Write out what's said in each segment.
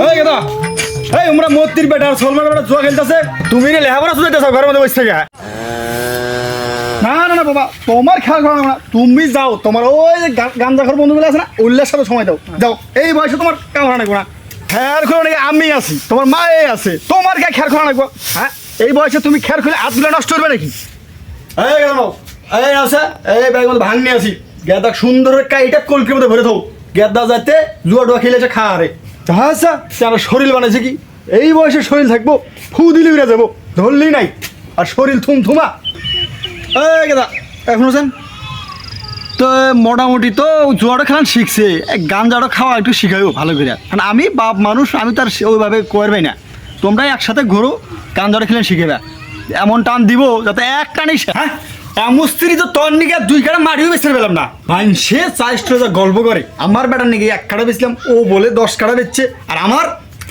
এই গেদা এই আমরা মতির বেটা আর সলমান বেটা জুয়া খেলতেছে তুমি রে লেহাপড়া শুনাইতেছ ঘরের মধ্যে বসে থেকে না না না বাবা তোমার খেয়াল করো না তুমি যাও তোমার ওই যে গাঞ্জাখর বন্ধুগুলো আছে না উল্লের সাথে সময় দাও যাও এই বয়সে তোমার কামড়া নাকবো না খেয়াল করো নাকি আমি আছি তোমার মায়ে আছে তোমার কে খেয়াল করা নাকবো হ্যাঁ এই বয়সে তুমি খেয়াল করলে হাতগুলো নষ্ট করবে নাকি এই গেল এই আছে এই ব্যাগের মধ্যে ভাঙনি আছি গেদা সুন্দর কাইটা কলকির মধ্যে ভরে থাও গেদা যাতে জুয়া ডুয়া খেলেছে খা রে আচ্ছা তার শরীর বানাইছে কি এই বয়সে শরীর থাকবো ফু দিলে উড়ে যাবো ধরলেই নাই আর শরীর থুমথুমা এই গেদা এখন আছেন তো মোটামুটি তো জুয়াটা খেলান শিখছে গাঞ্জাটা খাওয়া একটু শিখাইও ভালো করে কারণ আমি বাপ মানুষ আমি তার ওইভাবে করবেই না তোমরা একসাথে ঘোরো গাঞ্জাটা খেলেন শিখেবা এমন টান দিব যাতে এক টানই হ্যাঁ মুস্ত্রি তো তোর নিকে 2 কাটা মারিও বেচতে পেলাম না ভাই সে 4 গল্প করে আমার বেটার নাকি 1 কাটা বেচলাম ও বলে 10 কাটা বেচছে আর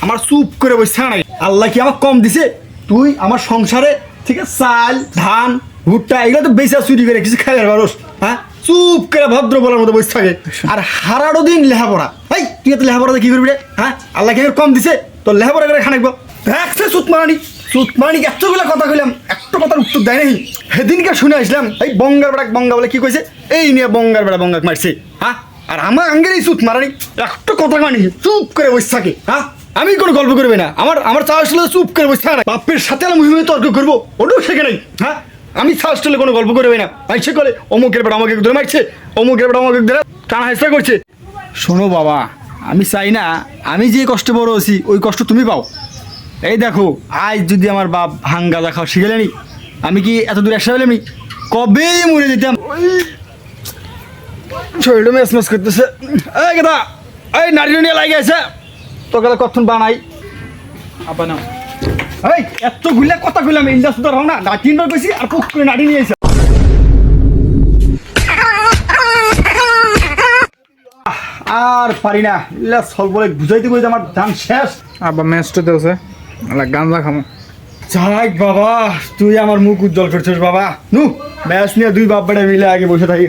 আমার চুপ করে বসছে না আল্লাহ কি আমার কম দিছে তুই আমার সংসারে ঠিক আছে চাল ধান ভুট্টা এগুলো তো বেচা চুরি করে কিছু খাই আর মানুষ হ্যাঁ চুপ করে ভদ্র বলার মতো বসে থাকে আর হারারো দিন লেহাপড়া এই তুই এত লেহাপড়াতে কি করবি রে হ্যাঁ আল্লাহ কি কম দিছে তোর লেহাপড়া করে খানাকবো দেখছে সুতমারানি এতগুলো কথা কইলাম একটা কথার উত্তর দেয় নাই সেদিনকে শুনে আসলাম এই বঙ্গার বেড়া বঙ্গা বলে কি কইছে এই নিয়ে বঙ্গার বেড়া বঙ্গাকে মারছে হ্যাঁ আর আমার আঙ্গের এই সুতমারানি একটা কথা মানি চুপ করে বসে থাকে হ্যাঁ আমি কোনো গল্প করবে না আমার চা আসলে চুপ করে বসে থাকে না বাপের সাথে আমি মুহিমে তর্ক করবো ওটাও শেখে নাই হ্যাঁ আমি চা আসলে কোনো গল্প করবে না ভাই সে করে অমুকের বেড়া আমাকে ধরে মারছে অমুকের বেড়া আমাকে ধরে টানা হেসা করছে শোনো বাবা আমি চাই না আমি যে কষ্ট বড় আছি ওই কষ্ট তুমি পাও এই দেখো আজ যদি আমার বাপ ভাঙ গাঁজা খাওয়া শিখে নি আমি কি এত দূর একসাথে আমি কবেই মরে যেতাম শরীরটা মেস মেস করতেছে এই কথা এই নারী নিয়ে লাগে আছে তোকে কখন বানাই আপা না এই এত ঘুরলে কথা কইলাম ইন্ডাস্ট্রি তো না নাটিনবার কইছি আর পুক করে নাড়ি নিয়ে এসে আর পারি না ইল্লা সল বলে বুঝাইতে কইতে আমার ধান শেষ আবার ম্যাচটা দেওছে গাঞ্জা খামো যাক বাবা তুই আমার মুখ উজ্জ্বল করছিস বাবা নু ম্যাচ নিয়ে 2 বাপ বেটা মিলে আগে বসে থাকি